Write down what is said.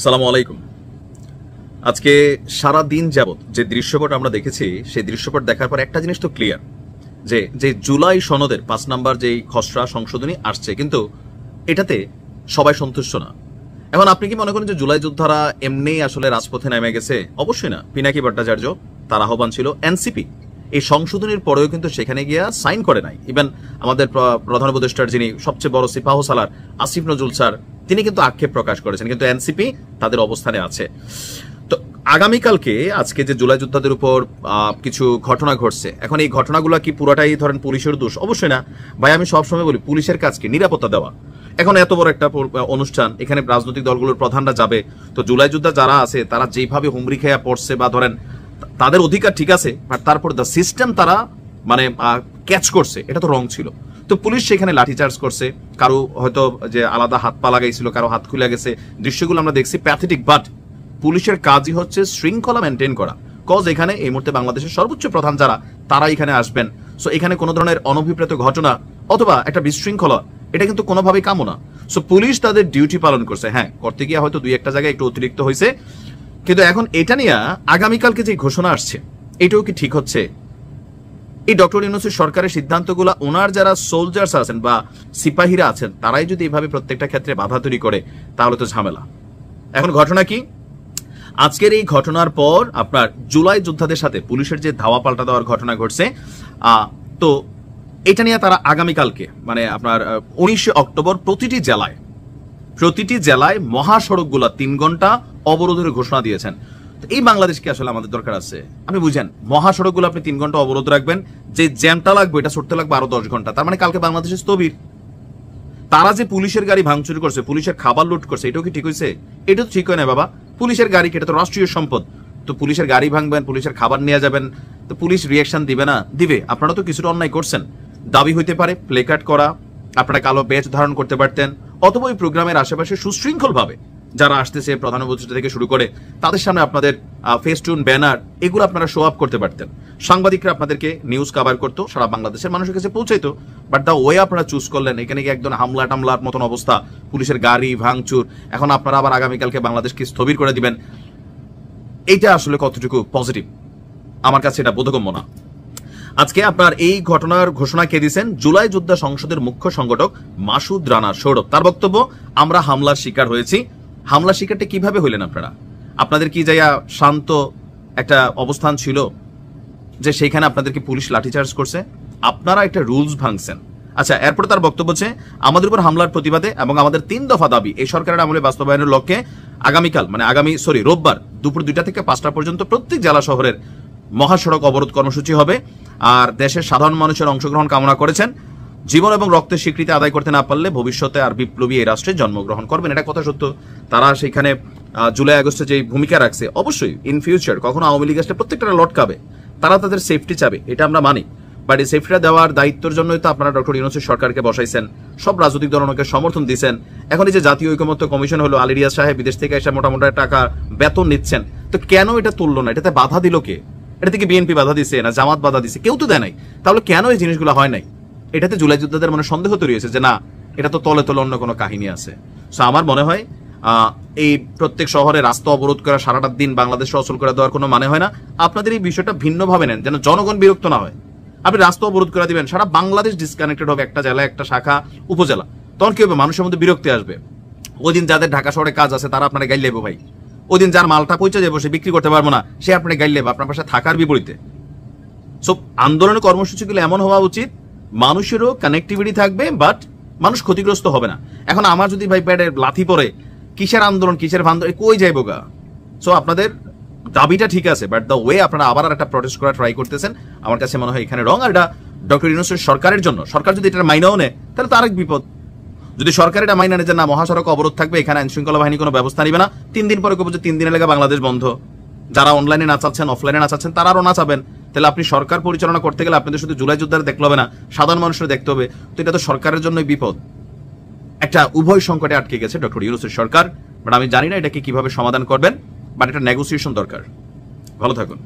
সালামু আলাইকুম। আজকে সারা দিন যাবত যে দৃশ্যপট আমরা দেখেছি সেই দৃশ্যপট দেখার পর একটা জিনিস তো ক্লিয়ার যে জুলাই সনদের 5 নাম্বার যেই খসড়া সংশোধনী আসছে, কিন্তু এটাতে সবাই সন্তুষ্ট না। এখন আপনি কি মনে করেন যে জুলাই যোদ্ধারা এমনি আসলে রাজপথে নেমে গেছে? অবশ্যই না। পিনাকি ভট্টাচার্য তার আহ্বান ছিল, এনসিপি এই সংশোধনীর পরেও কিন্তু সেখানে গিয়া সাইন করে নাই। ইভেন আমাদের প্রধান উপদেষ্টার যিনি সবচেয়ে বড় সিপাহ সালার আসিফ নজরুল স্যার, তিনি কিন্তু আক্ষেপ প্রকাশ করেছেন, কিন্তু এনসিপি তাদের অবস্থানে আছে। তো আগামীকালকে আজকে যে জুলাই যোদ্ধাদের উপর কিছু ঘটনা ঘটছে, এখন এই ঘটনাগুলো কি পুরোটাই ধরেন পুলিশের দোষ? অবশ্যই না ভাই। আমি সবসময় বলি পুলিশের কাজ কি? নিরাপত্তা দেওয়া। এখন এত বড় একটা অনুষ্ঠান, এখানে রাজনৈতিক দলগুলোর প্রধানরা যাবে, তো জুলাই যোদ্ধা যারা আছে তারা যেভাবে হুমড়ি খেয়া পড়ছে বা ধরেন তাদের অধিকার ঠিক আছে, বাট তারপর দ্য সিস্টেম তারা মানে ক্যাচ করছে, এটা তো রং ছিল। তো পুলিশ সেখানে লাঠিচার্জ করছে, কারো হয়তো যে আলাদা হাত পা লাগাইছিল, কারো হাত খুলে গেছে, দৃশ্যগুলো আমরা দেখছি প্যাথেটিক। বাট পুলিশের কাজই হচ্ছে শৃঙ্খলা মেনটেন করা। কজ এখানে এই মুহূর্তে বাংলাদেশের সর্বোচ্চ প্রধান যারা, তারা এখানে আসবেন। সো এখানে কোনো ধরনের অনভিপ্রেত ঘটনা অথবা একটা বিশৃঙ্খলা, এটা কিন্তু কোনোভাবেই কাম্য না। সো পুলিশ তাদের ডিউটি পালন করছে। হ্যাঁ, করতে গিয়ে হয়তো দুই একটা জায়গায় একটু অতিরিক্ত হয়েছে, কিন্তু এখন এটা নিয়ে আগামীকালকে যে ঘোষণা আসছে, এটাও কি ঠিক হচ্ছে? এই ডক্টর ইউনূসের সরকারের সিদ্ধান্তগুলো ওনার যারা সোলজার্স আছেন বা সিপাহীরা আছেন, তারাই যদি এভাবে প্রত্যেকটা ক্ষেত্রে বাধা তৈরি করে, তাহলে তো ঝামেলা। এখন ঘটনা কি? আজকের এই ঘটনার পর আপনার জুলাই যোদ্ধাদের সাথে পুলিশের যে ধাওয়া পাল্টা দেওয়ার ঘটনা ঘটছে, তো এটা নিয়ে তারা আগামীকালকে মানে আপনার 19 অক্টোবর প্রতিটি জেলায় মহাসড়কগুলা 3 ঘন্টা অবরোধের ঘোষণা দিয়েছেন। এই বাংলাদেশকে আসলে আমাদের দরকার আছে। আপনি বুঝেন, মহাসড়কগুলো আপনি 3 ঘন্টা অবরোধ রাখবেন, যে জ্যামটা লাগবে এটা ছুটতে লাগবে আরো 10 ঘন্টা। তার মানে কালকে বাংলাদেশে স্থবির। তারা যে পুলিশের গাড়ি ভাঙচুর করছে, পুলিশের খাবার লুট করছে, এটাও কি ঠিক হয়েছে? এটা তো ঠিক হয় না বাবা। পুলিশের গাড়ি কেটে তো রাষ্ট্রীয় সম্পদ, তো পুলিশের গাড়ি ভাঙবেন, পুলিশের খাবার নিয়ে যাবেন, তো পুলিশ রিয়াকশন দিবে না? দিবে। আপনারা তো কিছুটা অন্যায় করছেন। দাবি হইতে পারে প্লেকার্ড করা, আপনারা কালো ব্যাজ ধারণ করতে পারতেন, অথবা ওই প্রোগ্রামের আশেপাশে সুশৃঙ্খল ভাবে যারা আসতেছে প্রধান উপদেষ্টা থেকে শুরু করে তাদের সামনে আপনাদের ফেস্টুন ব্যানার এগুলো আপনারা শো আপ করতে পারতেন। সাংবাদিকরা আপনাদেরকে নিউজ কভার করতো, সারা বাংলাদেশের মানুষের কাছে পৌঁছাইতো। বাট দা ওয়ে আপনারা চুজ করলেন, এখানে কি একদম হামলা টামলার মতন অবস্থা, পুলিশের গাড়ি ভাঙচুর। এখন আপনারা আবার আগামীকালকে বাংলাদেশকে স্থবির করে দিবেন, এইটা আসলে কতটুকু পজিটিভ? আমার কাছে এটা বোধগম্য না। আজকে আপনার এই ঘটনার ঘোষণা কে দিয়েছেন? জুলাই যোদ্ধা সংসদের মুখ্য সংগঠক মাসুদ রানা সৌরভ। তার বক্তব্য, আমরা হামলার শিকার হয়েছি। হামলা শিকারটা কিভাবে হইলেন আপনারা? আপনাদের কি যাইয়া শান্ত একটা অবস্থান ছিল যে সেইখানে আপনাদেরকে পুলিশ লাঠিচার্জ করছে? আপনারা একটা রুলস ভাঙছেন। আচ্ছা, এরপর তার বক্তব্য হচ্ছে, আমাদের উপর হামলার প্রতিবাদে এবং আমাদের 3 দফা দাবি এই সরকারের আমলে বাস্তবায়নের লক্ষ্যে আগামীকাল মানে রোববার দুপুর 2টা থেকে 5টা পর্যন্ত প্রত্যেক জেলা শহরের মহাসড়ক অবরোধ কর্মসূচি হবে। আর দেশের সাধারণ মানুষের অংশগ্রহণ কামনা করেছেন। জীবন এবং রক্তের স্বীকৃতি আদায় করতে না পারলে ভবিষ্যতে আর বিপ্লবী এই রাষ্ট্রে জন্মগ্রহণ করবেন। এটা কথা সত্য। তারা সেখানে জুলাই আগস্টে যে ভূমিকা রাখছে, অবশ্যই ইন ফিউচার কখনো আওয়ামী লীগ আসলে প্রত্যেকটা লটকাবে, তারা তাদের সেফটি চাবে, এটা আমরা মানি। বাট এই সেফটিটা দেওয়ার দায়িত্বের জন্যই তো আপনারা ডক্টর ইউনূসের সরকারকে বসাইছেন, সব রাজনৈতিক দল ওনাকে সমর্থন দিচ্ছেন। এখন এই যে জাতীয় ঐকমত্য কমিশন হলো, আলী রিয়াজ সাহেব বিদেশ থেকে এসে মোটামুটি টাকা বেতন নিচ্ছেন, তো কেন এটা তুললো না? এটাতে বাধা দিল কে? এটা থেকে বিএনপি বাধা দিছে না জামাত বাধা দিছে? কেউ তো দেয় নাই। তাহলে কেন এই জিনিসগুলো হয় নাই? এটাতে জুলাই যোদ্ধাদের মনে সন্দেহ তৈরি হয়েছে যে না, এটা তো তলে তলে অন্য কোনো কাহিনী আছে। সো আমার মনে হয় এই প্রত্যেক শহরে রাস্তা অবরোধ করা, সারাটা দিন বাংলাদেশ অচল করে দেওয়ার কোনো মানে হয় না। আপনাদের এই বিষয়টা ভিন্নভাবে নেন, যেন জনগণ বিরক্ত না হয়। আপনি রাস্তা অবরোধ করে দিবেন, সারা বাংলাদেশ ডিসকানেক্টেড হবে, একটা জেলা, একটা শাখা, উপজেলা। তখন কি হবে? মানুষের মধ্যে বিরক্তি আসবে। ওই দিন যাদের ঢাকা শহরে কাজ আছে তারা আপনারা গাইল লেবো ভাই। ওই দিন যার মালটা পৌঁছে যাবো, সে বিক্রি করতে পারবো না, সে আপনার গাইল লেবো আপনার পাশে থাকার বিপরীতে। সো আন্দোলনের কর্মসূচিগুলো এমন হওয়া উচিত, মানুষেরও কানেক্টিভিটি থাকবে, বাট মানুষ ক্ষতিগ্রস্ত হবে না। এখন আমার যদি ভাই প্যাডে লাথি পরে, কিসের আন্দোলন, কিসের ভান্দোলন, কই যাইবো গা? সো আপনাদের দাবিটা ঠিক আছে, বাট দ্য ওয়ে আপনারা আবার একটা প্রটেস্ট করা ট্রাই করতেছেন, আমার কাছে মনে হয় এখানে রং। আর এটা ডক্টর ইউনূসের সরকারের জন্য, সরকার যদি এটা মাইনাও নেয় তাহলে তো আরেক বিপদ। যদি সরকার এটা মাইনা নেয় যে না মহাসড়ক অবরোধ থাকবে, এখানে আইন শৃঙ্খলা বাহিনী কোনো ব্যবস্থা নিবে না, 3 দিন পরে কবে যে 3 দিনের লেগে বাংলাদেশ বন্ধ, যারা অনলাইনে নাচাচ্ছেন, অফলাইনে নাচাচ্ছেন, তারা আরো নাচাবেন। তাহলে আপনি সরকার পরিচালনা করতে গেলে আপনাদের শুধু জুলাই যোদ্ধারা দেখতে হবে না, সাধারণ মানুষের দেখতে হবে। তো এটা তো সরকারের জন্যই বিপদ। একটা উভয় সংকটে আটকে গেছে ডক্টর ইউনূসের সরকার। বাট আমি জানি না এটাকে কিভাবে সমাধান করবেন, বাট এটা নেগোসিয়েশন দরকার। ভালো থাকুন।